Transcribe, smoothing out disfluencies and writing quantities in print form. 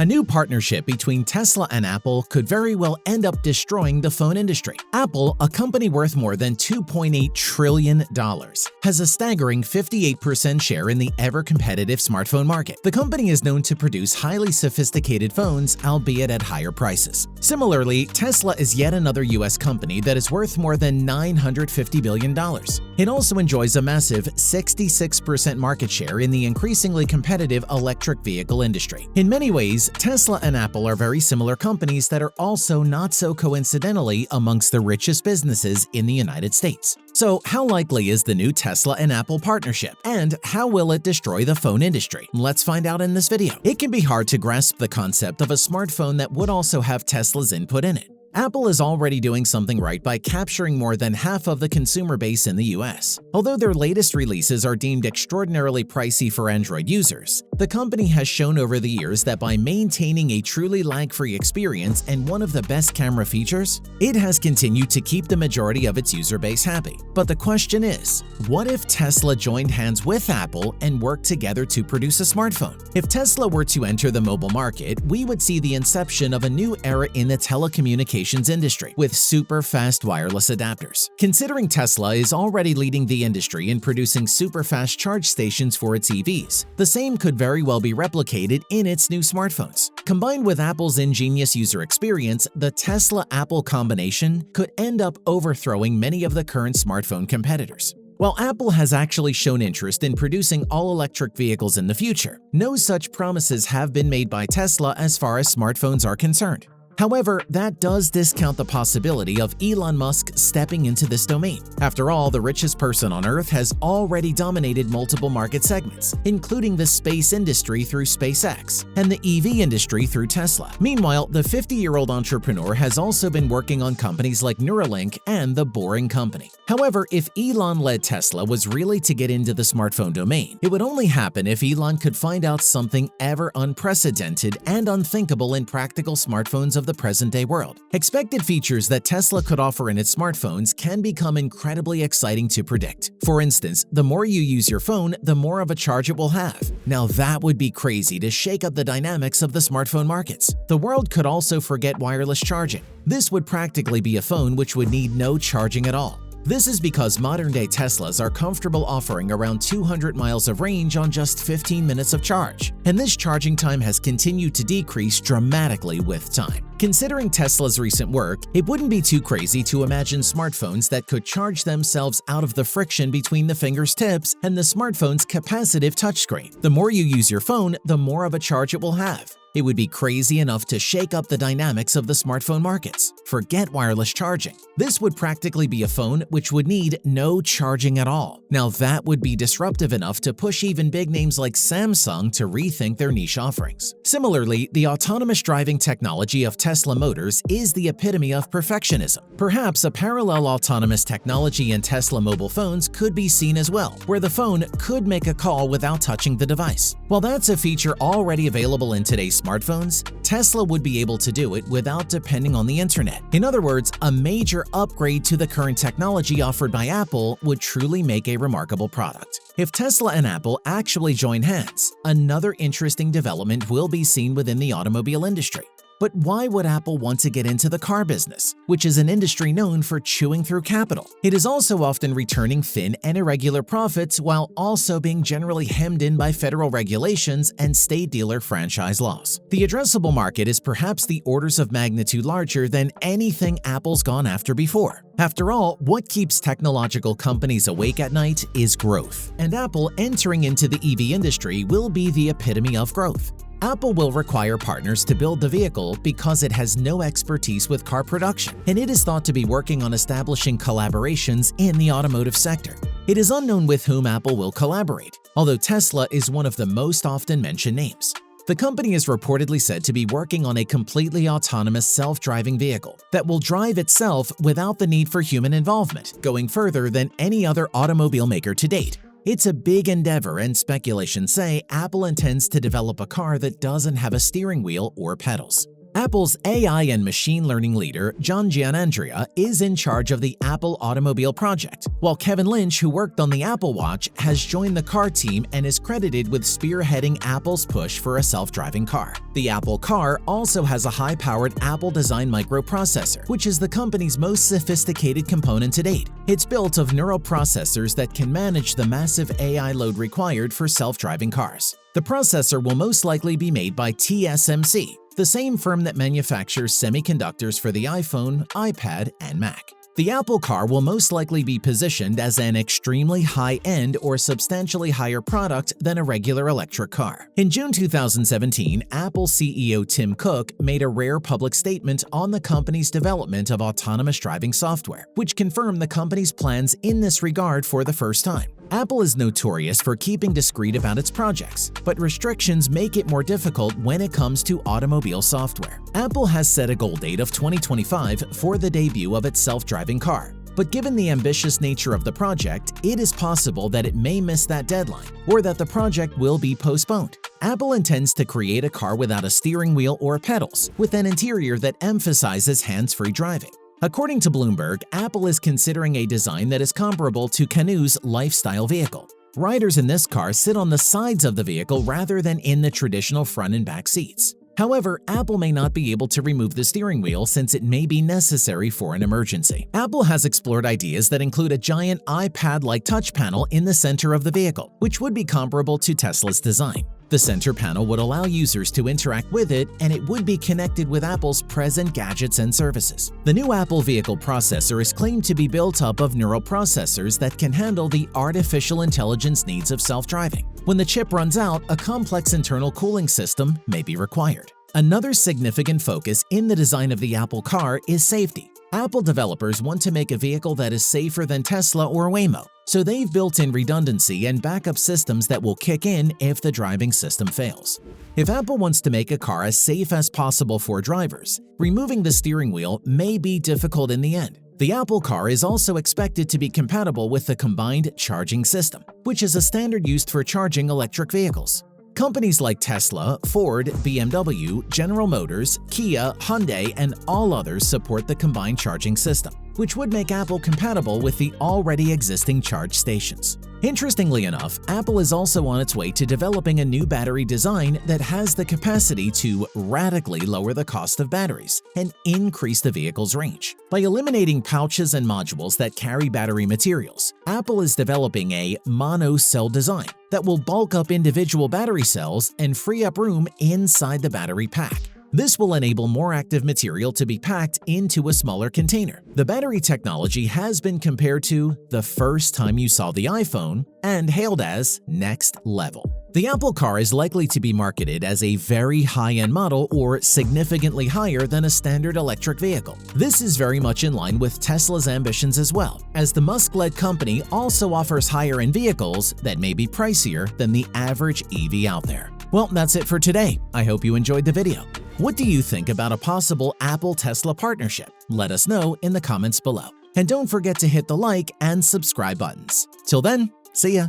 A new partnership between Tesla and Apple could very well end up destroying the phone industry. Apple, a company worth more than $2.8 trillion, has a staggering 58% share in the ever-competitive smartphone market. The company is known to produce highly sophisticated phones, albeit at higher prices. Similarly, Tesla is yet another US company that is worth more than $950 billion. It also enjoys a massive 66% market share in the increasingly competitive electric vehicle industry. In many ways, Tesla and Apple are very similar companies that are also not so coincidentally amongst the richest businesses in the United States. So, how likely is the new Tesla and Apple partnership? And how will it destroy the phone industry? Let's find out in this video. It can be hard to grasp the concept of a smartphone that would also have Tesla's input in it. Apple is already doing something right by capturing more than half of the consumer base in the US. Although their latest releases are deemed extraordinarily pricey for Android users, the company has shown over the years that by maintaining a truly lag-free experience and one of the best camera features, it has continued to keep the majority of its user base happy. But the question is, what if Tesla joined hands with Apple and worked together to produce a smartphone? If Tesla were to enter the mobile market, we would see the inception of a new era in the telecommunications industry with super fast wireless adapters. Considering Tesla is already leading the industry in producing super fast charge stations for its EVs, the same could very well be replicated in its new smartphones. Combined with Apple's ingenious user experience, the Tesla-Apple combination could end up overthrowing many of the current smartphone competitors. While Apple has actually shown interest in producing all-electric vehicles in the future, no such promises have been made by Tesla as far as smartphones are concerned. However, that does discount the possibility of Elon Musk stepping into this domain. After all, the richest person on Earth has already dominated multiple market segments, including the space industry through SpaceX and the EV industry through Tesla. Meanwhile, the 50-year-old entrepreneur has also been working on companies like Neuralink and The Boring Company. However, if Elon-led Tesla was really to get into the smartphone domain, it would only happen if Elon could find out something ever unprecedented and unthinkable in practical smartphones of the present-day world. Expected features that Tesla could offer in its smartphones can become incredibly exciting to predict. For instance, the more you use your phone, the more of a charge it will have. Now that would be crazy to shake up the dynamics of the smartphone markets. The world could also forget wireless charging. This would practically be a phone which would need no charging at all. This is because modern-day Teslas are comfortable offering around 200 miles of range on just 15 minutes of charge, and this charging time has continued to decrease dramatically with time. Considering Tesla's recent work, it wouldn't be too crazy to imagine smartphones that could charge themselves out of the friction between the finger's tips and the smartphone's capacitive touchscreen. The more you use your phone, the more of a charge it will have. It would be crazy enough to shake up the dynamics of the smartphone markets. Forget wireless charging. This would practically be a phone which would need no charging at all. Now that would be disruptive enough to push even big names like Samsung to rethink their niche offerings. Similarly, the autonomous driving technology of Tesla Motors is the epitome of perfectionism. Perhaps a parallel autonomous technology in Tesla mobile phones could be seen as well, where the phone could make a call without touching the device. While that's a feature already available in today's smartphones, Tesla would be able to do it without depending on the internet. In other words, a major upgrade to the current technology offered by Apple would truly make a remarkable product. If Tesla and Apple actually join hands, another interesting development will be seen within the automobile industry. But why would Apple want to get into the car business, which is an industry known for chewing through capital? It is also often returning thin and irregular profits while also being generally hemmed in by federal regulations and state dealer franchise laws. The addressable market is perhaps the orders of magnitude larger than anything Apple's gone after before. After all, what keeps technological companies awake at night is growth, and Apple entering into the EV industry will be the epitome of growth. Apple will require partners to build the vehicle because it has no expertise with car production, and it is thought to be working on establishing collaborations in the automotive sector. It is unknown with whom Apple will collaborate, although Tesla is one of the most often mentioned names. The company is reportedly said to be working on a completely autonomous self-driving vehicle that will drive itself without the need for human involvement, going further than any other automobile maker to date. It's a big endeavor, and speculations say Apple intends to develop a car that doesn't have a steering wheel or pedals. Apple's AI and machine learning leader, John Giannandrea, is in charge of the Apple Automobile project, while Kevin Lynch, who worked on the Apple Watch, has joined the car team and is credited with spearheading Apple's push for a self-driving car. The Apple Car also has a high-powered Apple-designed microprocessor, which is the company's most sophisticated component to date. It's built of neural processors that can manage the massive AI load required for self-driving cars. The processor will most likely be made by TSMC, the same firm that manufactures semiconductors for the iPhone, iPad, and Mac. The Apple Car will most likely be positioned as an extremely high-end or substantially higher product than a regular electric car. In June 2017, Apple CEO Tim Cook made a rare public statement on the company's development of autonomous driving software, which confirmed the company's plans in this regard for the first time. Apple is notorious for keeping discreet about its projects, but restrictions make it more difficult when it comes to automobile software. Apple has set a goal date of 2025 for the debut of its self-driving car. But given the ambitious nature of the project, it is possible that it may miss that deadline, or that the project will be postponed. Apple intends to create a car without a steering wheel or pedals, with an interior that emphasizes hands-free driving. According to Bloomberg, Apple is considering a design that is comparable to Canu's lifestyle vehicle. Riders in this car sit on the sides of the vehicle rather than in the traditional front and back seats. However, Apple may not be able to remove the steering wheel since it may be necessary for an emergency. Apple has explored ideas that include a giant iPad-like touch panel in the center of the vehicle, which would be comparable to Tesla's design. The center panel would allow users to interact with it, and it would be connected with Apple's present gadgets and services. The new Apple vehicle processor is claimed to be built up of neural processors that can handle the artificial intelligence needs of self-driving. When the chip runs out, a complex internal cooling system may be required. Another significant focus in the design of the Apple Car is safety. Apple developers want to make a vehicle that is safer than Tesla or Waymo, so they've built in redundancy and backup systems that will kick in if the driving system fails. If Apple wants to make a car as safe as possible for drivers, removing the steering wheel may be difficult in the end. The Apple Car is also expected to be compatible with the combined charging system, which is a standard used for charging electric vehicles. Companies like Tesla, Ford, BMW, General Motors, Kia, Hyundai, and all others support the combined charging system, which would make Apple compatible with the already existing charge stations. Interestingly enough, Apple is also on its way to developing a new battery design that has the capacity to radically lower the cost of batteries and increase the vehicle's range. By eliminating pouches and modules that carry battery materials, Apple is developing a mono-cell design that will bulk up individual battery cells and free up room inside the battery pack. This will enable more active material to be packed into a smaller container. The battery technology has been compared to the first time you saw the iPhone and hailed as next level. The Apple Car is likely to be marketed as a very high-end model or significantly higher than a standard electric vehicle. This is very much in line with Tesla's ambitions as well, as the Musk-led company also offers higher-end vehicles that may be pricier than the average EV out there. Well, that's it for today. I hope you enjoyed the video. What do you think about a possible Apple-Tesla partnership? Let us know in the comments below. And don't forget to hit the like and subscribe buttons. Till then, see ya!